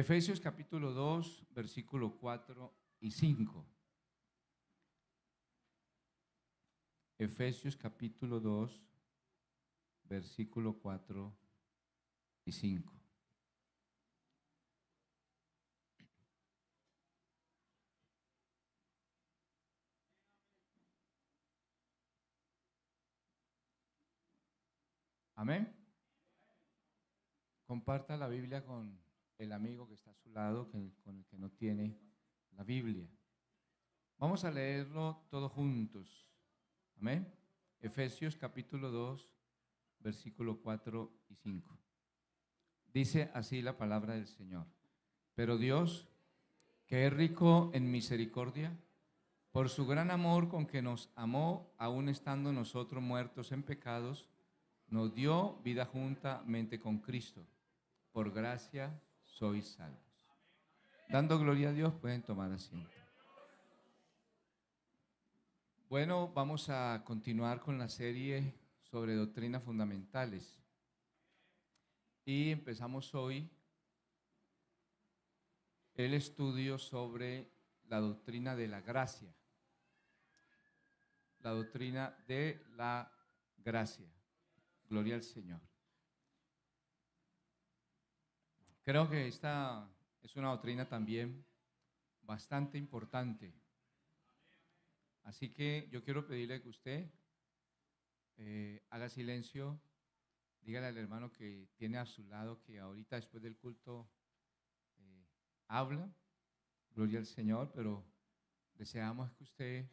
Efesios capítulo 2, versículo 4 y 5. Efesios capítulo 2, versículo 4 y 5. Amén. Comparta la Biblia con el amigo que está a su lado, con el que no tiene la Biblia. Vamos a leerlo todos juntos. Amén. Efesios capítulo 2, versículo 4 y 5. Dice así la palabra del Señor. Pero Dios, que es rico en misericordia, por su gran amor con que nos amó, aun estando nosotros muertos en pecados, nos dio vida juntamente con Cristo. Por gracia sois salvos. Dando gloria a Dios, pueden tomar asiento. Bueno, vamos a continuar con la serie sobre doctrinas fundamentales. Y empezamos hoy el estudio sobre la doctrina de la gracia. La doctrina de la gracia. Gloria al Señor. Creo que esta es una doctrina también bastante importante. Así que yo quiero pedirle que usted haga silencio, dígale al hermano que tiene a su lado que ahorita después del culto habla, gloria al Señor, pero deseamos que usted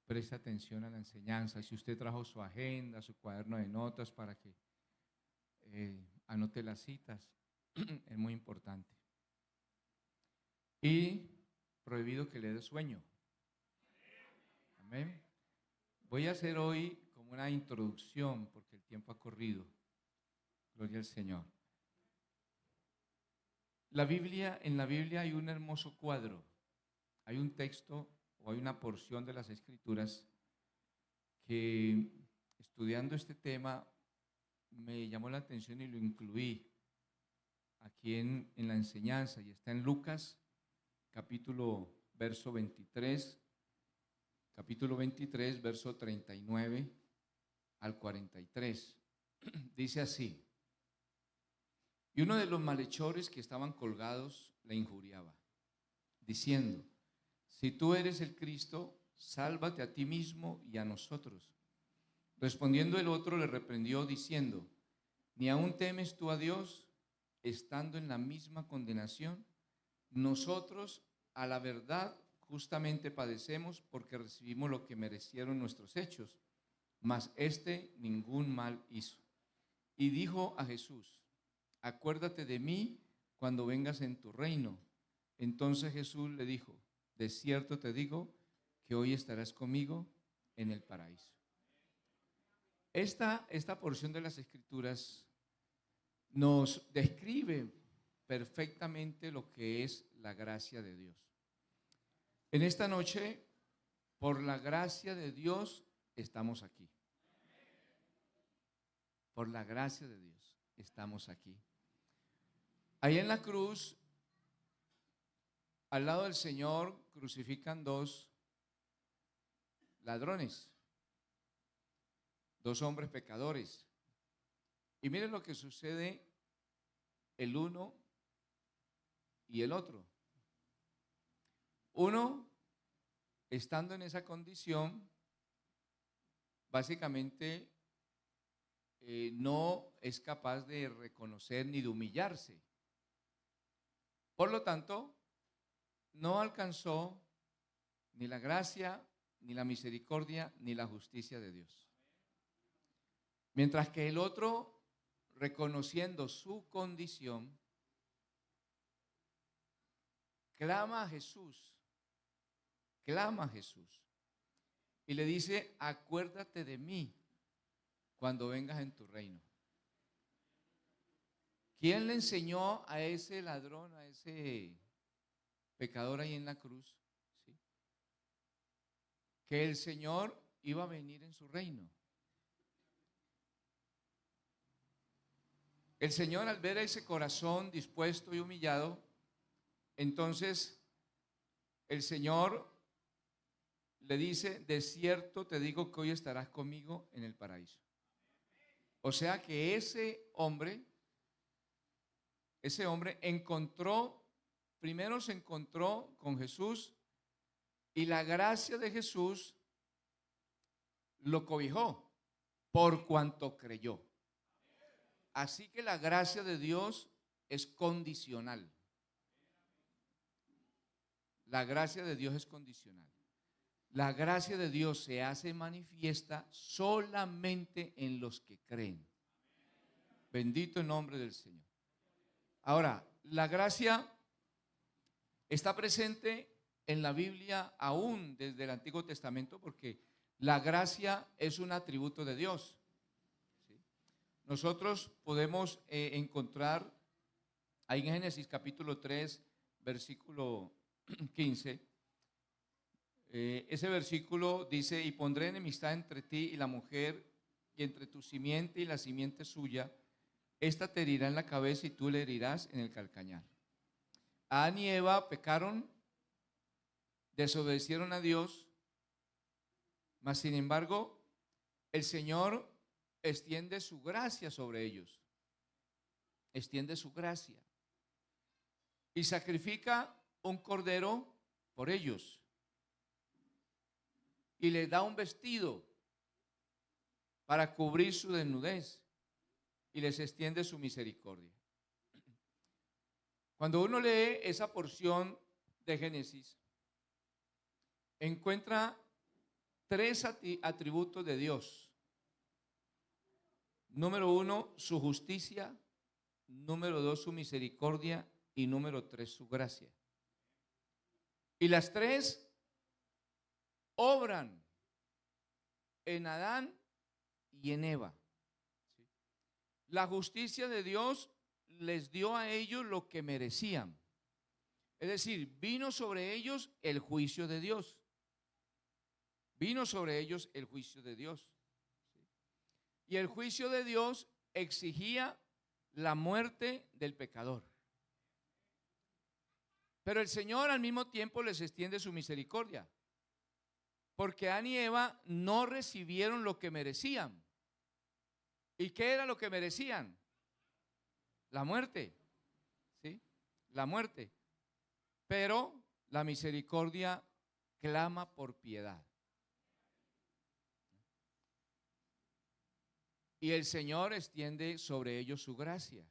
preste atención a la enseñanza. Si usted trajo su agenda, su cuaderno de notas para que anote las citas, es muy importante. Y prohibido que le dé sueño. Amén. Voy a hacer hoy como una introducción porque el tiempo ha corrido. Gloria al Señor. En la Biblia hay un hermoso cuadro. Hay un texto o hay una porción de las Escrituras que estudiando este tema me llamó la atención y lo incluí aquí en la enseñanza y está en Lucas capítulo 23, verso 39 al 43. Dice así: y uno de los malhechores que estaban colgados le injuriaba, diciendo: si tú eres el Cristo, sálvate a ti mismo y a nosotros. Respondiendo el otro le reprendió diciendo: ¿ni aún temes tú a Dios, estando en la misma condenación? Nosotros, a la verdad, justamente padecemos porque recibimos lo que merecieron nuestros hechos, mas éste ningún mal hizo. Y dijo a Jesús: acuérdate de mí cuando vengas en tu reino. Entonces Jesús le dijo: de cierto te digo que hoy estarás conmigo en el paraíso. Esta porción de las Escrituras nos describe perfectamente lo que es la gracia de Dios. En esta noche, por la gracia de Dios, estamos aquí. Por la gracia de Dios, estamos aquí. Ahí en la cruz, al lado del Señor, crucifican dos ladrones, dos hombres pecadores. Y miren lo que sucede el uno y el otro. Uno, estando en esa condición, básicamente no es capaz de reconocer ni de humillarse. Por lo tanto, no alcanzó ni la gracia, ni la misericordia, ni la justicia de Dios. Mientras que el otro, reconociendo su condición, clama a Jesús y le dice: acuérdate de mí cuando vengas en tu reino. ¿Quién le enseñó a ese ladrón, a ese pecador ahí en la cruz, ¿sí?, que el Señor iba a venir en su reino? El Señor, al ver ese corazón dispuesto y humillado, entonces el Señor le dice: de cierto te digo que hoy estarás conmigo en el paraíso. O sea que ese hombre primero se encontró con Jesús, y la gracia de Jesús lo cobijó por cuanto creyó. Así que la gracia de Dios es condicional. La gracia de Dios es condicional. La gracia de Dios se hace manifiesta solamente en los que creen. Bendito el nombre del Señor. Ahora, la gracia está presente en la Biblia aún desde el Antiguo Testamento, porque la gracia es un atributo de Dios. ¿Sí? Nosotros podemos encontrar ahí en Génesis capítulo 3, versículo 15, ese versículo dice: y pondré enemistad entre ti y la mujer, y entre tu simiente y la simiente suya. Esta te herirá en la cabeza y tú le herirás en el calcañar. Adán y Eva pecaron, desobedecieron a Dios, mas sin embargo el Señor extiende su gracia sobre ellos. Extiende su gracia y sacrifica un cordero por ellos y les da un vestido para cubrir su desnudez y les extiende su misericordia. Cuando uno lee esa porción de Génesis, encuentra tres atributos de Dios. Número 1, su justicia. Número 2, su misericordia. Y número 3, su gracia. Y las tres obran en Adán y en Eva. La justicia de Dios les dio a ellos lo que merecían. Es decir, vino sobre ellos el juicio de Dios. Vino sobre ellos el juicio de Dios. Y el juicio de Dios exigía la muerte del pecador. Pero el Señor al mismo tiempo les extiende su misericordia, porque Adán y Eva no recibieron lo que merecían. ¿Y qué era lo que merecían? La muerte, ¿sí? La muerte. Pero la misericordia clama por piedad. Y el Señor extiende sobre ellos su gracia,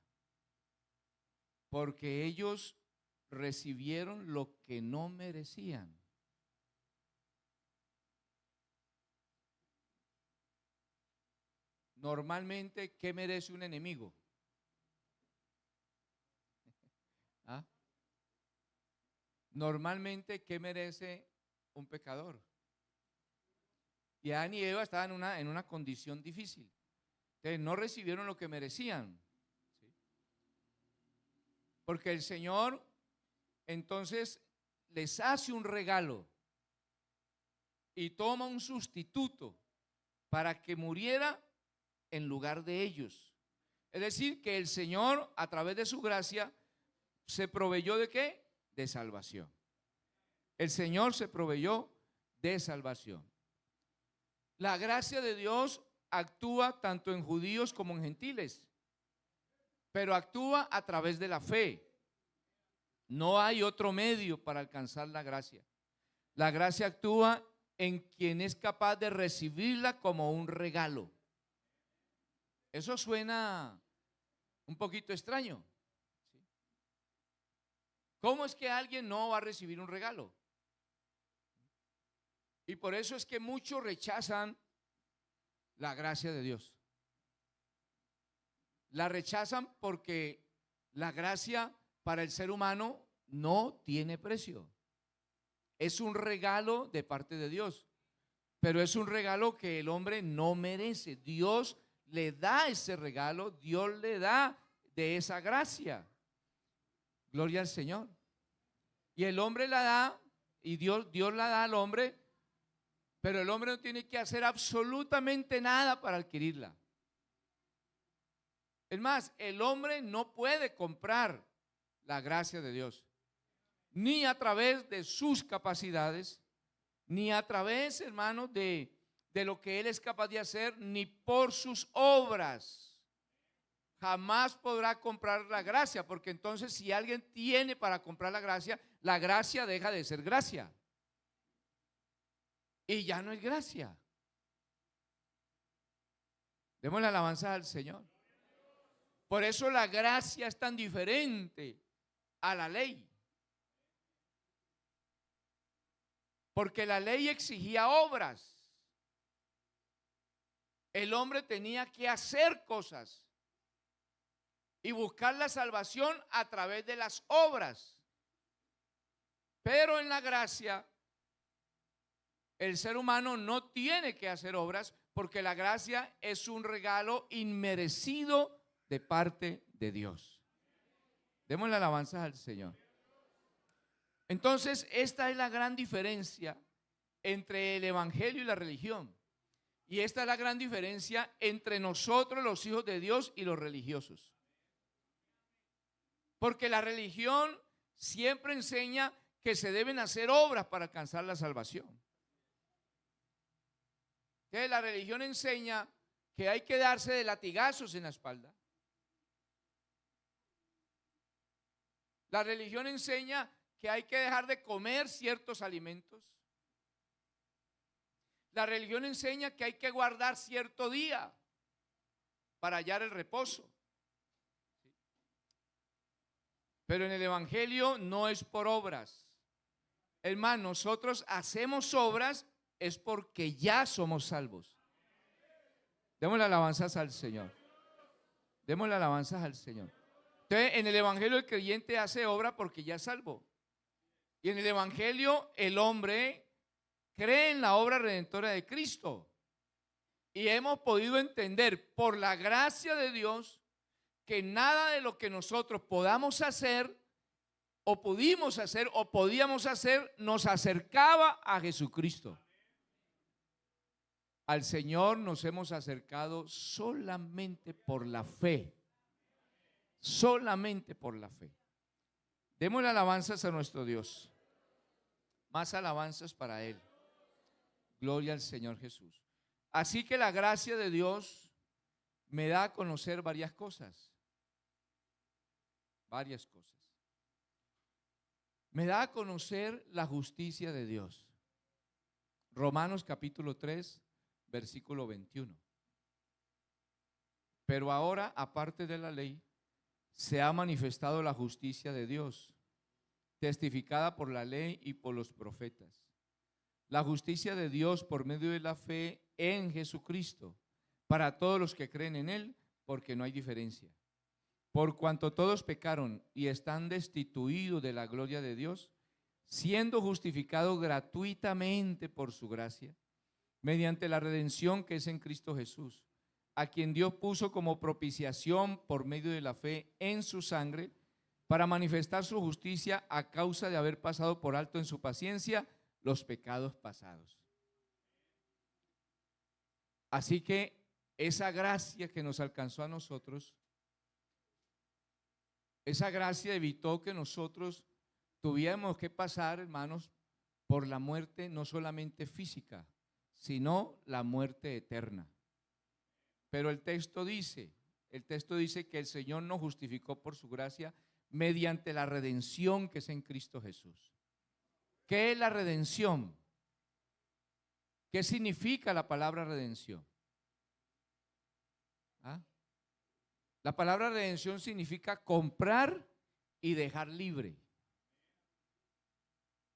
porque ellos recibieron lo que no merecían. Normalmente, ¿qué merece un enemigo? ¿Ah? Normalmente, ¿qué merece un pecador? Y Adán y Eva estaban en una condición difícil. Entonces, no recibieron lo que merecían. ¿Sí? Porque el Señor entonces les hace un regalo y toma un sustituto para que muriera en lugar de ellos. Es decir, que el Señor, a través de su gracia, se proveyó ¿de qué? De salvación. El Señor se proveyó de salvación. La gracia de Dios actúa tanto en judíos como en gentiles, pero actúa a través de la fe. No hay otro medio para alcanzar la gracia. La gracia actúa en quien es capaz de recibirla como un regalo. Eso suena un poquito extraño. ¿Cómo es que alguien no va a recibir un regalo? Y por eso es que muchos rechazan la gracia de Dios. La rechazan porque la gracia para el ser humano no tiene precio. Es un regalo de parte de Dios, pero es un regalo que el hombre no merece. Dios le da ese regalo, Dios le da de esa gracia. Gloria al Señor. Y el hombre la da, y Dios la da al hombre, pero el hombre no tiene que hacer absolutamente nada para adquirirla. Es más, el hombre no puede comprar la gracia de Dios, ni a través de sus capacidades, ni a través, hermanos, de lo que él es capaz de hacer, ni por sus obras. Jamás podrá comprar la gracia, porque entonces si alguien tiene para comprar la gracia deja de ser gracia. Y ya no es gracia. Démosle alabanza al Señor. Por eso la gracia es tan diferente a la ley. Porque la ley exigía obras. El hombre tenía que hacer cosas y buscar la salvación a través de las obras. Pero en la gracia, el ser humano no tiene que hacer obras porque la gracia es un regalo inmerecido de parte de Dios. Démosle alabanzas al Señor. Entonces, esta es la gran diferencia entre el evangelio y la religión. Y esta es la gran diferencia entre nosotros, los hijos de Dios, y los religiosos. Porque la religión siempre enseña que se deben hacer obras para alcanzar la salvación. Entonces, la religión enseña que hay que darse de latigazos en la espalda. La religión enseña que hay que dejar de comer ciertos alimentos. La religión enseña que hay que guardar cierto día para hallar el reposo. Pero en el evangelio no es por obras. Hermano, nosotros hacemos obras es porque ya somos salvos. Démosle alabanzas al Señor. Démosle alabanzas al Señor. Entonces, en el evangelio el creyente hace obra porque ya es salvo. Y en el evangelio el hombre cree en la obra redentora de Cristo. Y hemos podido entender por la gracia de Dios que nada de lo que nosotros podamos hacer o pudimos hacer o podíamos hacer nos acercaba a Jesucristo. Al Señor nos hemos acercado solamente por la fe. Solamente por la fe. Démosle alabanzas a nuestro Dios. Más alabanzas para Él. Gloria al Señor Jesús. Así que la gracia de Dios me da a conocer varias cosas. Varias cosas. Me da a conocer la justicia de Dios. Romanos capítulo 3, versículo 21. Pero ahora, aparte de la ley, se ha manifestado la justicia de Dios, testificada por la ley y por los profetas. La justicia de Dios por medio de la fe en Jesucristo, para todos los que creen en Él, porque no hay diferencia. Por cuanto todos pecaron y están destituidos de la gloria de Dios, siendo justificados gratuitamente por su gracia, mediante la redención que es en Cristo Jesús, a quien Dios puso como propiciación por medio de la fe en su sangre, para manifestar su justicia a causa de haber pasado por alto en su paciencia los pecados pasados. Así que esa gracia que nos alcanzó a nosotros, esa gracia evitó que nosotros tuviéramos que pasar, hermanos, por la muerte no solamente física, sino la muerte eterna. Pero el texto dice que el Señor nos justificó por su gracia mediante la redención que es en Cristo Jesús. ¿Qué es la redención? ¿Qué significa la palabra redención? ¿Ah? La palabra redención significa comprar y dejar libre.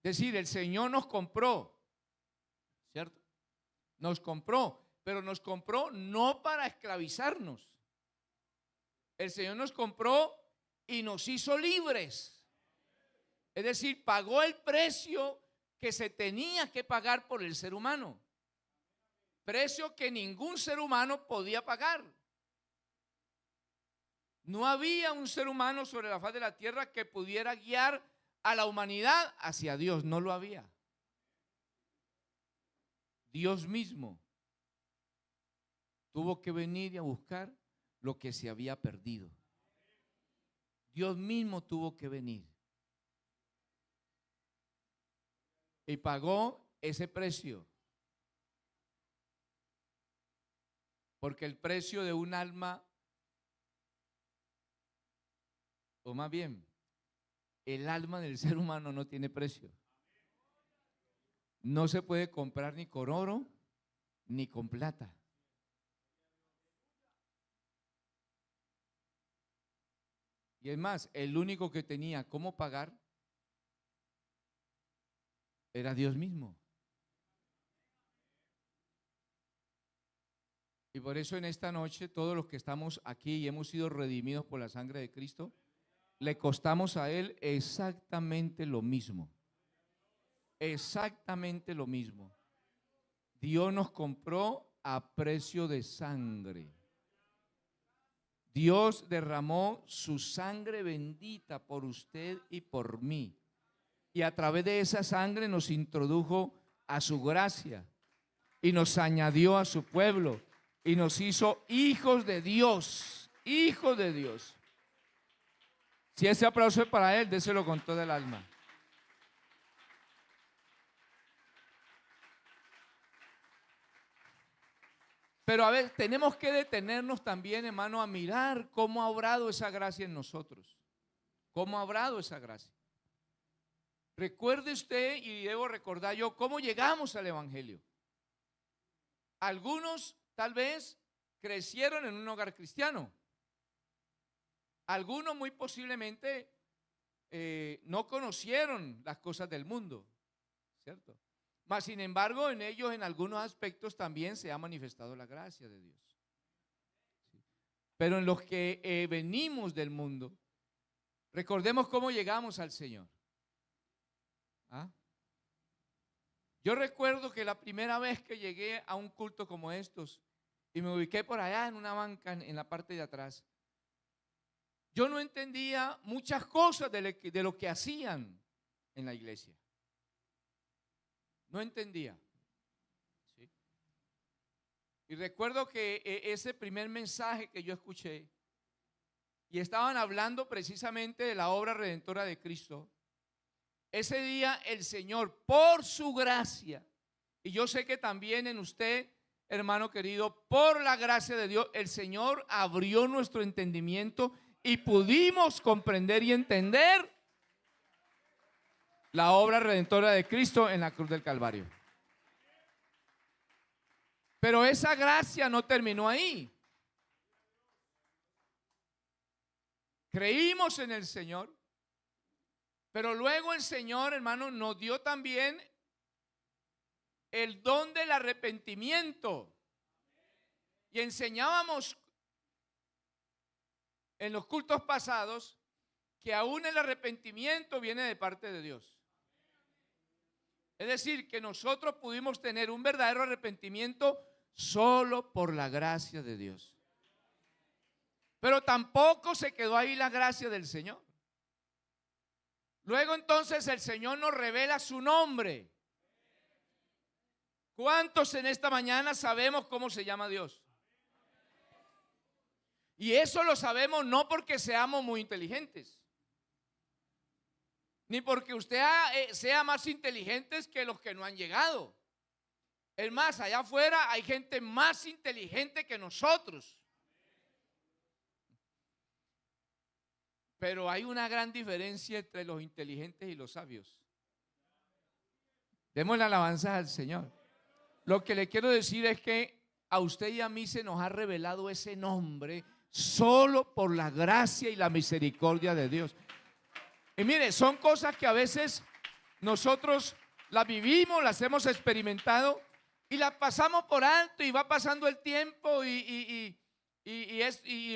Es decir, el Señor nos compró, ¿cierto? Nos compró, pero nos compró no para esclavizarnos. El Señor nos compró y nos hizo libres. Es decir, pagó el precio que se tenía que pagar por el ser humano. Precio que ningún ser humano podía pagar. No había un ser humano sobre la faz de la tierra que pudiera guiar a la humanidad hacia Dios. No lo había. Dios mismo tuvo que venir y a buscar lo que se había perdido. Dios mismo tuvo que venir y pagó ese precio. Porque el precio de un alma, o más bien, el alma del ser humano no tiene precio. No se puede comprar ni con oro ni con plata. Y es más, el único que tenía cómo pagar era Dios mismo. Y por eso en esta noche, todos los que estamos aquí y hemos sido redimidos por la sangre de Cristo, le costamos a Él exactamente lo mismo. Exactamente lo mismo. Dios nos compró a precio de sangre. Dios derramó su sangre bendita por usted y por mí. Y a través de esa sangre nos introdujo a su gracia y nos añadió a su pueblo y nos hizo hijos de Dios, hijos de Dios. Si ese aplauso es para Él, déselo con todo el alma. Pero a ver, tenemos que detenernos también, hermano, a mirar cómo ha obrado esa gracia en nosotros. ¿Cómo ha obrado esa gracia? Recuerde usted, y debo recordar yo, cómo llegamos al Evangelio. Algunos tal vez crecieron en un hogar cristiano. Algunos muy posiblemente no conocieron las cosas del mundo, ¿cierto? Mas sin embargo, en ellos en algunos aspectos también se ha manifestado la gracia de Dios. ¿Sí? Pero en los que venimos del mundo, recordemos cómo llegamos al Señor. ¿Ah? Yo recuerdo que la primera vez que llegué a un culto como estos y me ubiqué por allá en una banca en la parte de atrás, yo no entendía muchas cosas de lo que hacían en la iglesia. No entendía. ¿Sí? Y recuerdo que ese primer mensaje que yo escuché, y estaban hablando precisamente de la obra redentora de Cristo, ese día el Señor, por su gracia, y yo sé que también en usted, hermano querido, por la gracia de Dios, el Señor abrió nuestro entendimiento y pudimos comprender y entender la obra redentora de Cristo en la cruz del Calvario. Pero esa gracia no terminó ahí. Creímos en el Señor, pero luego el Señor, hermano, nos dio también el don del arrepentimiento. Y enseñábamos en los cultos pasados que aún el arrepentimiento viene de parte de Dios. Es decir, que nosotros pudimos tener un verdadero arrepentimiento solo por la gracia de Dios. Pero tampoco se quedó ahí la gracia del Señor. Luego entonces el Señor nos revela su nombre. ¿Cuántos en esta mañana sabemos cómo se llama Dios? Y eso lo sabemos no porque seamos muy inteligentes, ni porque usted sea más inteligentes que los que no han llegado. Es más, allá afuera hay gente más inteligente que nosotros. Pero hay una gran diferencia entre los inteligentes y los sabios. Demos la alabanza al Señor. Lo que le quiero decir es que a usted y a mí se nos ha revelado ese nombre solo por la gracia y la misericordia de Dios. Y mire, son cosas que a veces nosotros las vivimos, las hemos experimentado y las pasamos por alto y va pasando el tiempo y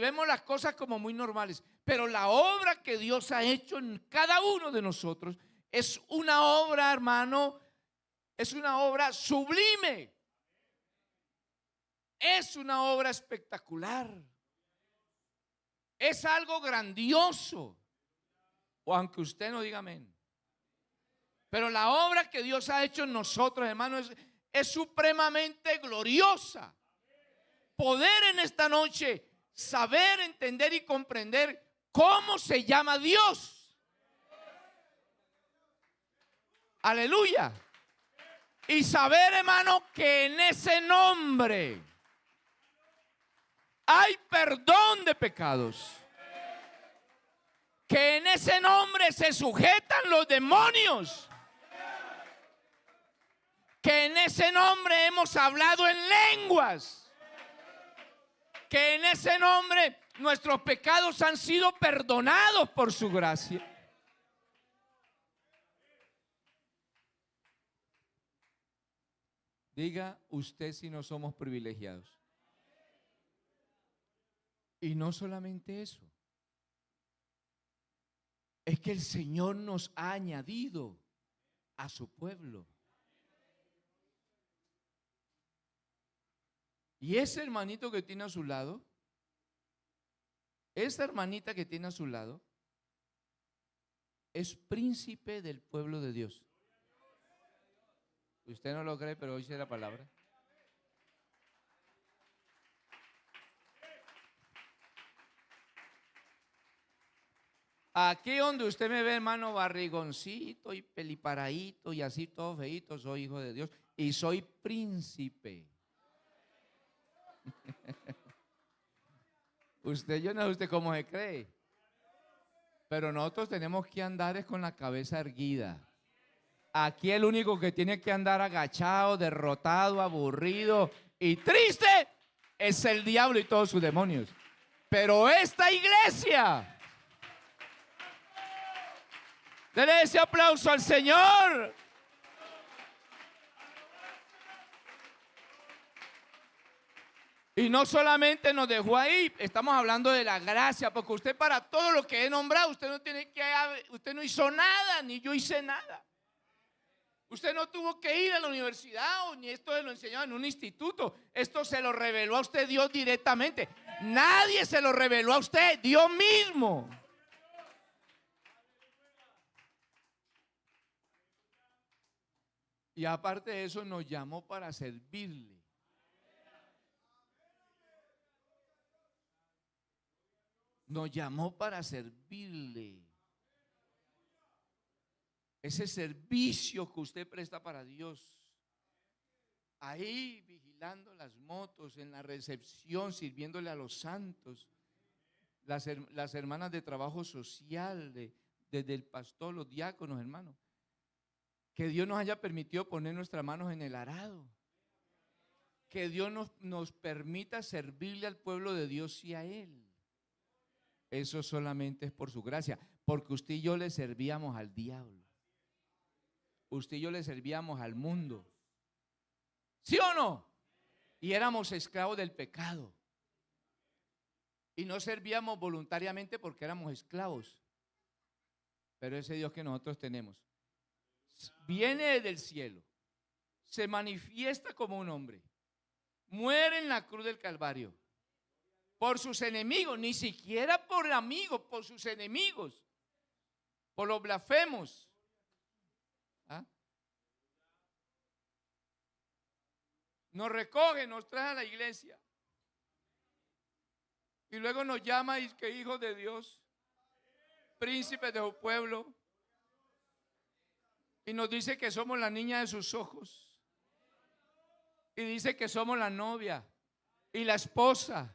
vemos las cosas como muy normales. Pero la obra que Dios ha hecho en cada uno de nosotros es una obra, hermano, es una obra sublime. Es una obra espectacular. Es algo grandioso. O aunque usted no diga amén. Pero la obra que Dios ha hecho en nosotros, hermano, es supremamente gloriosa. Poder en esta noche saber, entender y comprender cómo se llama Dios. Aleluya. Y saber, hermano, que en ese nombre hay perdón de pecados. Que en ese nombre se sujetan los demonios. Que en ese nombre hemos hablado en lenguas. Que en ese nombre nuestros pecados han sido perdonados por su gracia. Diga usted si no somos privilegiados. Y no solamente eso. Es que el Señor nos ha añadido a su pueblo. Y ese hermanito que tiene a su lado, esa hermanita que tiene a su lado, es príncipe del pueblo de Dios. Usted no lo cree, pero oye la palabra. Aquí donde usted me ve, hermano, barrigoncito y peliparadito y así todo feíto, soy hijo de Dios y soy príncipe. Yo no sé usted cómo se cree, pero nosotros tenemos que andar es con la cabeza erguida. Aquí el único que tiene que andar agachado, derrotado, aburrido y triste es el diablo y todos sus demonios. Pero esta iglesia, denle ese aplauso al Señor. Y no solamente nos dejó ahí, estamos hablando de la gracia, porque usted para todo lo que he nombrado, usted no hizo nada, ni yo hice nada. Usted no tuvo que ir a la universidad, ni esto se lo enseñaba en un instituto. Esto se lo reveló a usted Dios directamente. Nadie se lo reveló a usted, Dios mismo. Y aparte de eso, nos llamó para servirle. Nos llamó para servirle. Ese servicio que usted presta para Dios. Ahí vigilando las motos, en la recepción, sirviéndole a los santos. Las hermanas de trabajo social, desde el pastor, los diáconos, hermanos. Que Dios nos haya permitido poner nuestras manos en el arado. Que Dios nos permita servirle al pueblo de Dios y a Él. Eso solamente es por su gracia, porque usted y yo le servíamos al diablo. Usted y yo le servíamos al mundo. ¿Sí o no? Y éramos esclavos del pecado. Y no servíamos voluntariamente porque éramos esclavos. Pero ese Dios que nosotros tenemos viene desde el cielo, se manifiesta como un hombre, muere en la cruz del Calvario por sus enemigos, ni siquiera por amigos, por sus enemigos, por los blasfemos. ¿Ah? Nos recoge, nos trae a la iglesia y luego nos llama y que hijos de Dios, príncipes de su pueblo, y nos dice que somos la niña de sus ojos y dice que somos la novia y la esposa.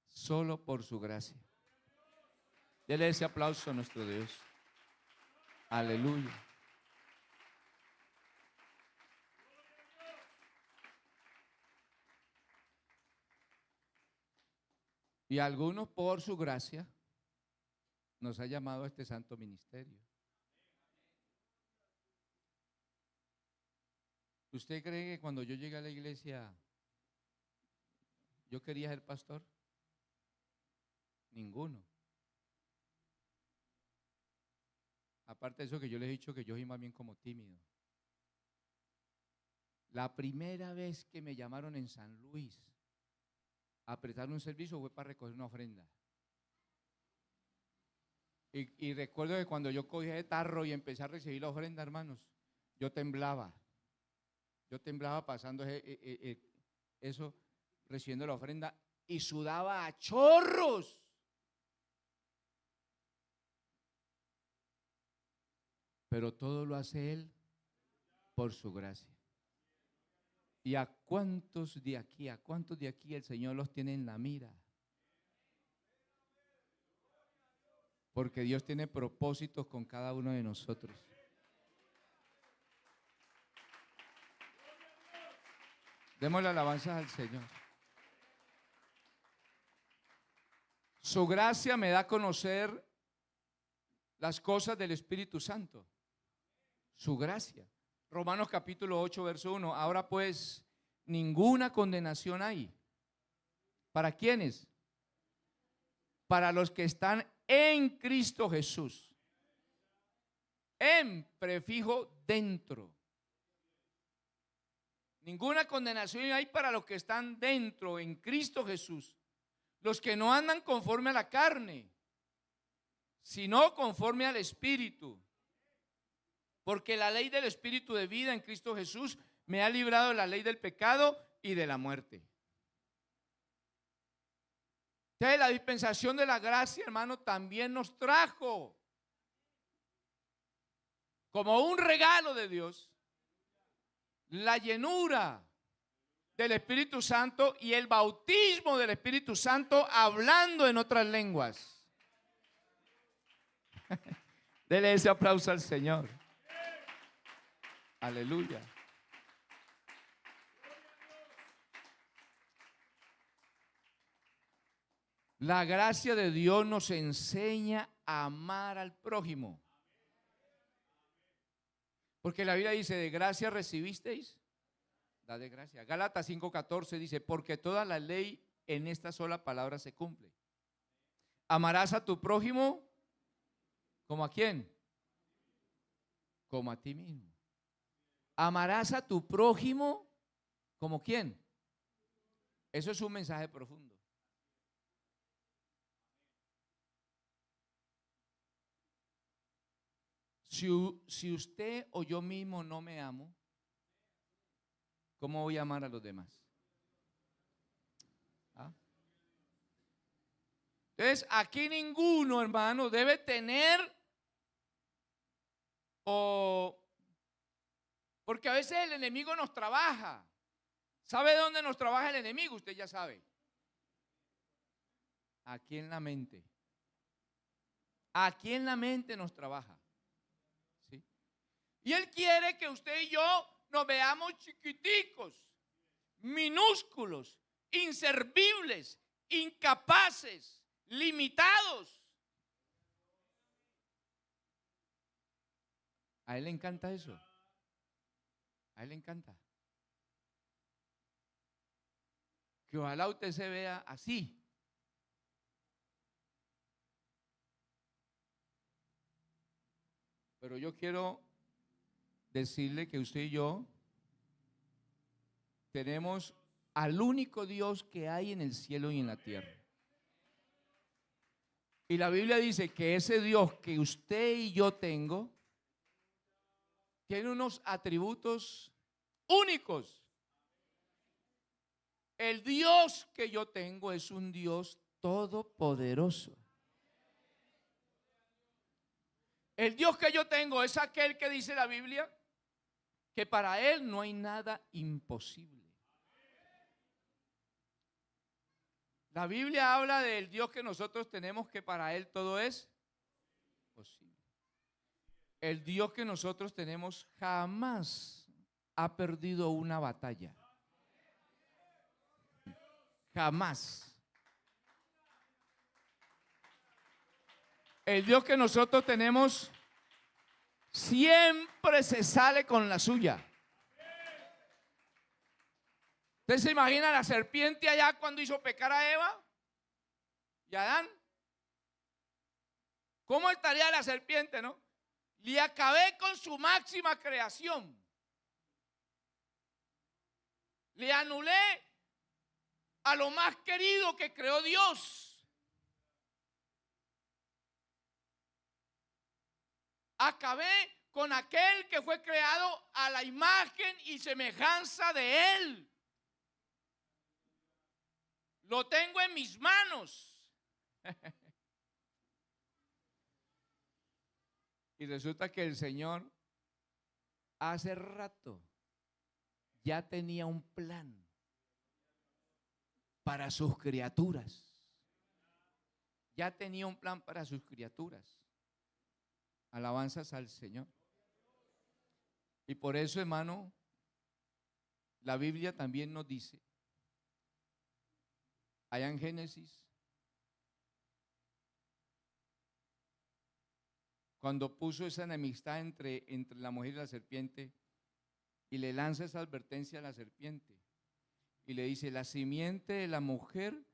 Solo por su gracia. Dele ese aplauso a nuestro Dios. Aleluya. Y algunos por su gracia nos ha llamado a este santo ministerio. ¿Usted cree que cuando yo llegué a la iglesia yo quería ser pastor? Ninguno. Aparte de eso que yo les he dicho que yo soy más bien como tímido. La primera vez que me llamaron en San Luis a prestar un servicio fue para recoger una ofrenda. Y recuerdo que cuando yo cogí el tarro y empecé a recibir la ofrenda, hermanos, yo temblaba. Yo temblaba pasando eso, recibiendo la ofrenda. y sudaba a chorros. Pero todo lo hace Él por su gracia. ¿Y a cuántos de aquí el Señor los tiene en la mira? Porque Dios tiene propósitos con cada uno de nosotros. Démosle alabanzas al Señor. Su gracia me da a conocer las cosas del Espíritu Santo. Su gracia. Romanos capítulo 8, verso 1. Ahora pues, ninguna condenación hay. ¿Para quiénes? Para los que están en Cristo Jesús. En prefijo dentro. Ninguna condenación hay para los que están dentro, en Cristo Jesús. Los que no andan conforme a la carne, sino conforme al Espíritu. Porque la ley del Espíritu de vida en Cristo Jesús me ha librado de la ley del pecado y de la muerte. Entonces, la dispensación de la gracia, hermano, también nos trajo como un regalo de Dios la llenura del Espíritu Santo y el bautismo del Espíritu Santo hablando en otras lenguas. Dele ese aplauso al Señor. Aleluya. La gracia de Dios nos enseña a amar al prójimo. Porque la Biblia dice, de gracia recibisteis, da de gracia. Gálatas 5:14 dice, porque toda la ley en esta sola palabra se cumple. Amarás a tu prójimo ¿como a quién? Como a ti mismo. Amarás a tu prójimo ¿como quién? Eso es un mensaje profundo. Si usted o yo mismo no me amo, ¿cómo voy a amar a los demás? ¿Ah? Entonces, aquí ninguno, hermano, debe tener porque a veces el enemigo nos trabaja. ¿Sabe dónde nos trabaja el enemigo? Usted ya sabe. Aquí en la mente. Aquí en la mente nos trabaja. ¿Sí? Y él quiere que usted y yo nos veamos chiquiticos, minúsculos, inservibles, incapaces, limitados. A él le encanta eso. A él le encanta. Que ojalá usted se vea así. Pero yo quiero decirle que usted y yo tenemos al único Dios que hay en el cielo y en la tierra. Y la Biblia dice que ese Dios que usted y yo tengo tiene unos atributos únicos. El Dios que yo tengo es un Dios todopoderoso. El Dios que yo tengo es aquel que dice la Biblia que para Él no hay nada imposible. La Biblia habla del Dios que nosotros tenemos, que para Él todo es posible. El Dios que nosotros tenemos jamás ha perdido una batalla. Jamás. El Dios que nosotros tenemos siempre se sale con la suya. ¿Usted se imagina la serpiente allá cuando hizo pecar a Eva y a Adán? ¿Cómo estaría la serpiente, no? Le acabé con su máxima creación. Le anulé a lo más querido que creó Dios. Acabé con aquel que fue creado a la imagen y semejanza de Él. Lo tengo en mis manos. Y resulta que el Señor hace rato ya tenía un plan para sus criaturas. Ya tenía un plan para sus criaturas. Alabanzas al Señor. Y por eso, hermano, la Biblia también nos dice, allá en Génesis, cuando puso esa enemistad entre la mujer y la serpiente, y le lanza esa advertencia a la serpiente, y le dice, la simiente de la mujer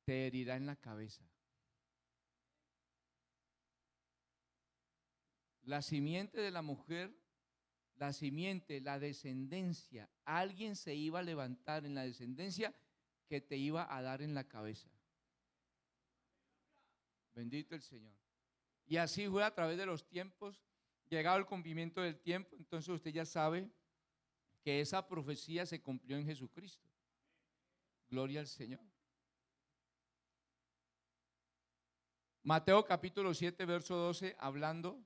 te herirá en la cabeza. La simiente de la mujer, la simiente, la descendencia, alguien se iba a levantar en la descendencia que te iba a dar en la cabeza. Bendito el Señor. Y así fue a través de los tiempos, llegado el cumplimiento del tiempo, entonces usted ya sabe que esa profecía se cumplió en Jesucristo. Gloria al Señor. Mateo capítulo 7, verso 12, hablando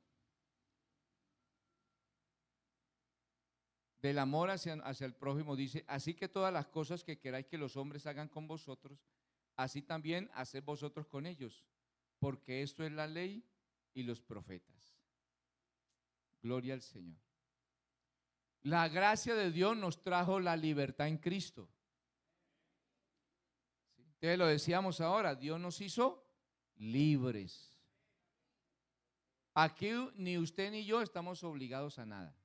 del amor hacia el prójimo, dice, así que todas las cosas que queráis que los hombres hagan con vosotros, así también haced vosotros con ellos, porque esto es la ley y los profetas. Gloria al Señor. La gracia de Dios nos trajo la libertad en Cristo. Entonces lo decíamos ahora, Dios nos hizo libres. Aquí ni usted ni yo estamos obligados a nada.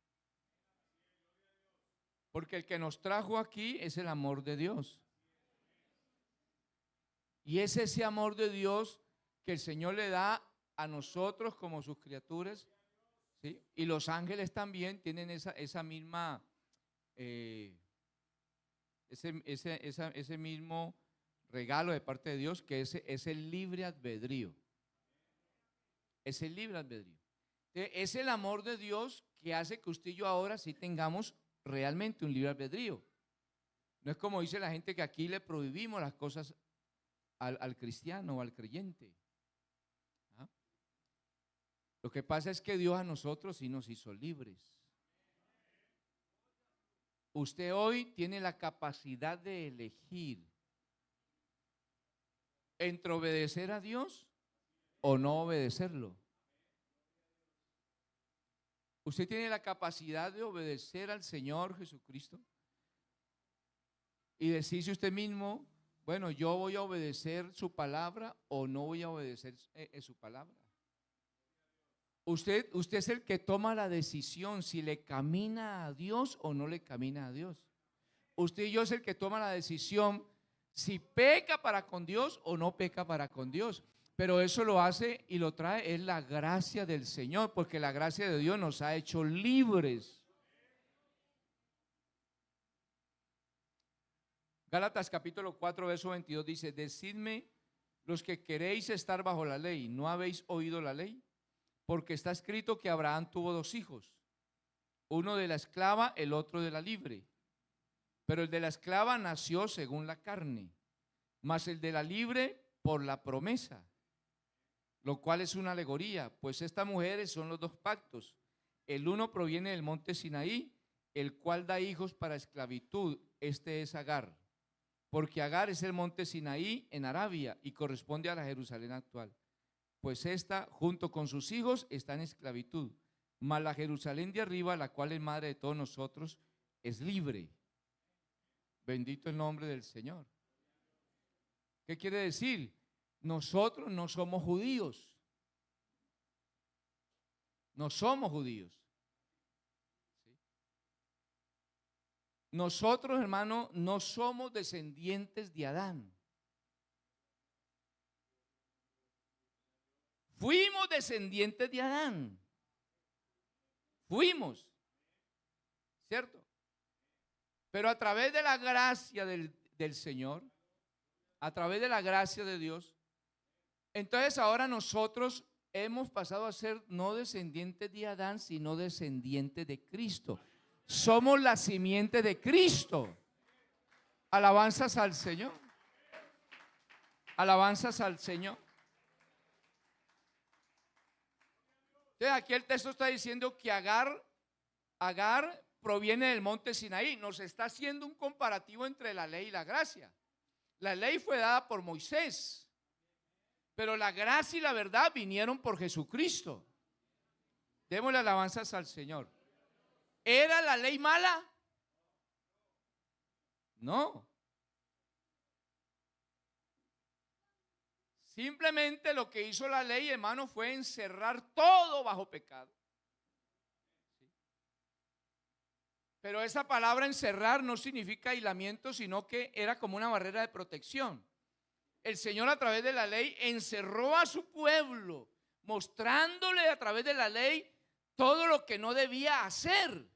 Porque el que nos trajo aquí es el amor de Dios. Y es ese amor de Dios que el Señor le da a nosotros como sus criaturas, ¿sí? Y los ángeles también tienen esa misma, ese mismo regalo de parte de Dios, que es el libre albedrío. Es el libre albedrío. Es el amor de Dios que hace que usted y yo ahora sí tengamos realmente un libre albedrío. No es como dice la gente que aquí le prohibimos las cosas al cristiano o al creyente. ¿Ah? Lo que pasa es que Dios a nosotros sí nos hizo libres. Usted hoy tiene la capacidad de elegir entre obedecer a Dios o no obedecerlo. Usted tiene la capacidad de obedecer al Señor Jesucristo y decirse usted mismo, bueno, yo voy a obedecer su palabra o no voy a obedecer su palabra. Usted es el que toma la decisión si le camina a Dios o no le camina a Dios. Usted y yo es el que toma la decisión si peca para con Dios o no peca para con Dios. Pero eso lo hace y lo trae es la gracia del Señor, porque la gracia de Dios nos ha hecho libres. Gálatas capítulo 4, verso 22 dice, decidme los que queréis estar bajo la ley, ¿no habéis oído la ley? Porque está escrito que Abraham tuvo dos hijos, uno de la esclava, el otro de la libre. Pero el de la esclava nació según la carne, mas el de la libre por la promesa. Lo cual es una alegoría, pues estas mujeres son los dos pactos. El uno proviene del monte Sinaí, el cual da hijos para esclavitud. Este es Agar, porque Agar es el monte Sinaí en Arabia y corresponde a la Jerusalén actual. Pues esta, junto con sus hijos, está en esclavitud. Mas la Jerusalén de arriba, la cual es madre de todos nosotros, es libre. Bendito el nombre del Señor. ¿Qué quiere decir? Nosotros no somos judíos. No somos judíos. ¿Sí? Nosotros, hermano, no somos descendientes de Adán. Fuimos descendientes de Adán. Fuimos. ¿Cierto? Pero a través de la gracia del Señor, a través de la gracia de Dios, entonces ahora nosotros hemos pasado a ser no descendientes de Adán, sino descendientes de Cristo. Somos la simiente de Cristo. Alabanzas al Señor. Alabanzas al Señor. Entonces aquí el texto está diciendo que Agar proviene del monte Sinaí. Nos está haciendo un comparativo entre la ley y la gracia. La ley fue dada por Moisés, pero la gracia y la verdad vinieron por Jesucristo. Démosle alabanzas al Señor. ¿Era la ley mala? No. Simplemente lo que hizo la ley, hermano, fue encerrar todo bajo pecado. Pero esa palabra encerrar no significa aislamiento, sino que era como una barrera de protección. El Señor a través de la ley encerró a su pueblo, mostrándole a través de la ley todo lo que no debía hacer.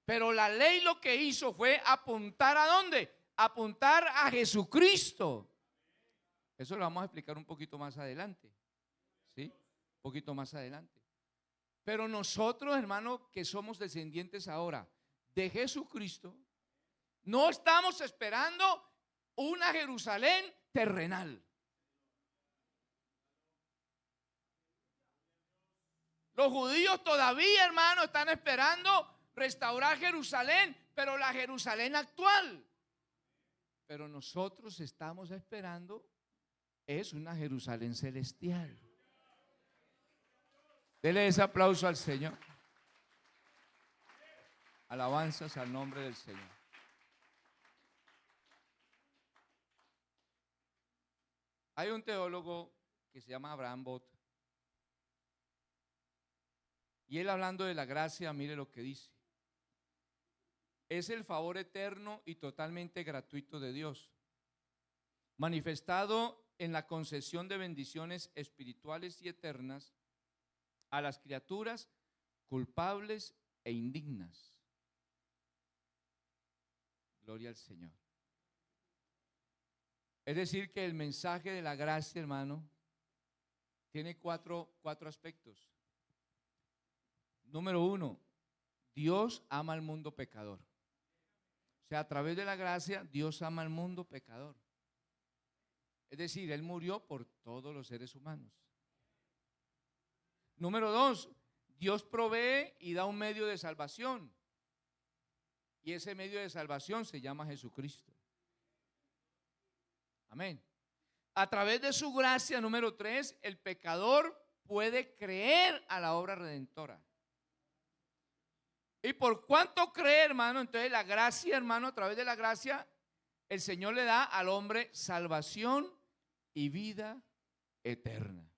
Pero la ley lo que hizo fue apuntar ¿a dónde? Apuntar a Jesucristo. Eso lo vamos a explicar un poquito más adelante. ¿Sí? Un poquito más adelante. Pero nosotros, hermanos, que somos descendientes ahora de Jesucristo, no estamos esperando una Jerusalén terrenal. Los judíos todavía, hermano, están esperando restaurar Jerusalén, pero la Jerusalén actual. Pero nosotros estamos esperando es una Jerusalén celestial. Dele ese aplauso al Señor. Alabanzas al nombre del Señor. Hay un teólogo que se llama Abraham Bott, y él, hablando de la gracia, mire lo que dice: es el favor eterno y totalmente gratuito de Dios, manifestado en la concesión de bendiciones espirituales y eternas a las criaturas culpables e indignas. Gloria al Señor. Es decir, que el mensaje de la gracia, hermano, tiene cuatro aspectos. Número uno, Dios ama al mundo pecador. O sea, a través de la gracia, Dios ama al mundo pecador. Es decir, Él murió por todos los seres humanos. Número dos, Dios provee y da un medio de salvación. Y ese medio de salvación se llama Jesucristo. Amén. A través de su gracia, número tres, el pecador puede creer a la obra redentora. Y por cuánto cree, hermano, entonces la gracia, hermano, a través de la gracia, el Señor le da al hombre salvación y vida eterna.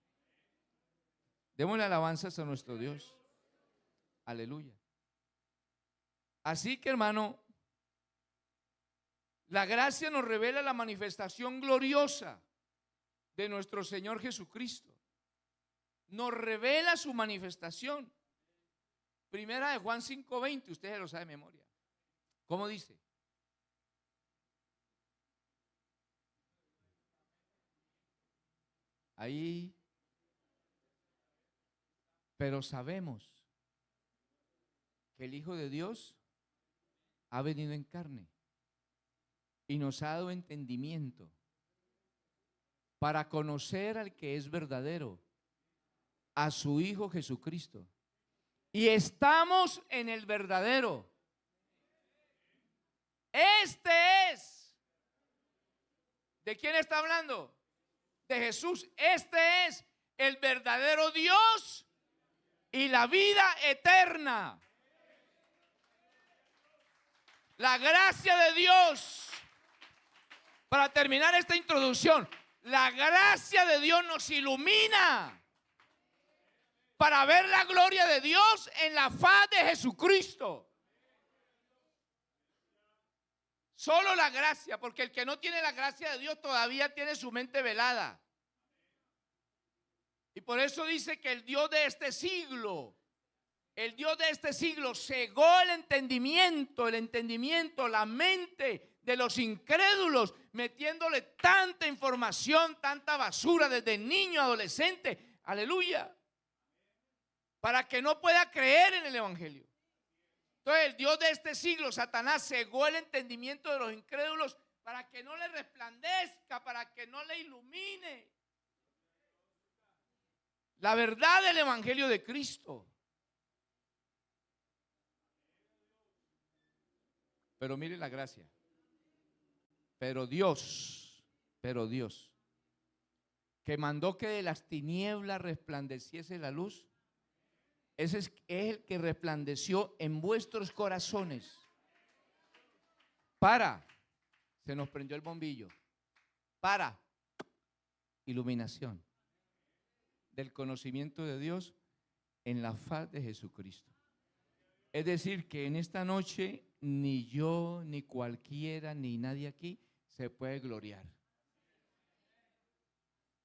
Démosle alabanzas a nuestro Dios. Aleluya. Así que, hermano, la gracia nos revela la manifestación gloriosa de nuestro Señor Jesucristo. Nos revela su manifestación. Primera de Juan 5:20, usted lo sabe de memoria. ¿Cómo dice? Ahí. Pero sabemos que el Hijo de Dios ha venido en carne y nos ha dado entendimiento para conocer al que es verdadero, a su Hijo Jesucristo. Y estamos en el verdadero. Este es. ¿De quién está hablando? De Jesús. Este es el verdadero Dios y la vida eterna. La gracia de Dios. Para terminar esta introducción, la gracia de Dios nos ilumina para ver la gloria de Dios en la faz de Jesucristo. Solo la gracia, porque el que no tiene la gracia de Dios todavía tiene su mente velada. Y por eso dice que el Dios de este siglo cegó el entendimiento, la mente de los incrédulos, metiéndole tanta información, tanta basura desde niño a adolescente. Aleluya. Para que no pueda creer en el evangelio. Entonces el Dios de este siglo, Satanás, cegó el entendimiento de los incrédulos para que no le resplandezca, para que no le ilumine. La verdad del Evangelio de Cristo. Pero mire la gracia. Pero Dios, que mandó que de las tinieblas resplandeciese la luz, ese es el que resplandeció en vuestros corazones. Se nos prendió el bombillo. Iluminación del conocimiento de Dios en la faz de Jesucristo. Es decir, que en esta noche ni yo, ni cualquiera, ni nadie aquí se puede gloriar,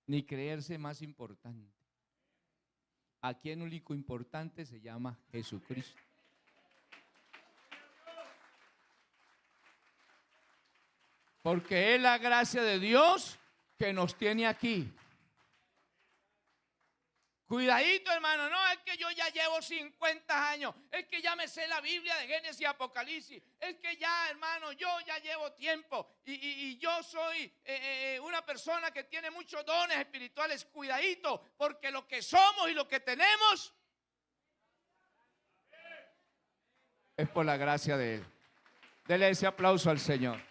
ni creerse más importante. Aquí el único importante se llama Jesucristo. Porque es la gracia de Dios que nos tiene aquí. Cuidadito, hermano, no es que yo ya llevo 50 años, es que ya me sé la Biblia de Génesis y Apocalipsis, es que ya, hermano, yo ya llevo tiempo y yo soy una persona que tiene muchos dones espirituales. Cuidadito, porque lo que somos y lo que tenemos es por la gracia de Él. Dele ese aplauso al Señor.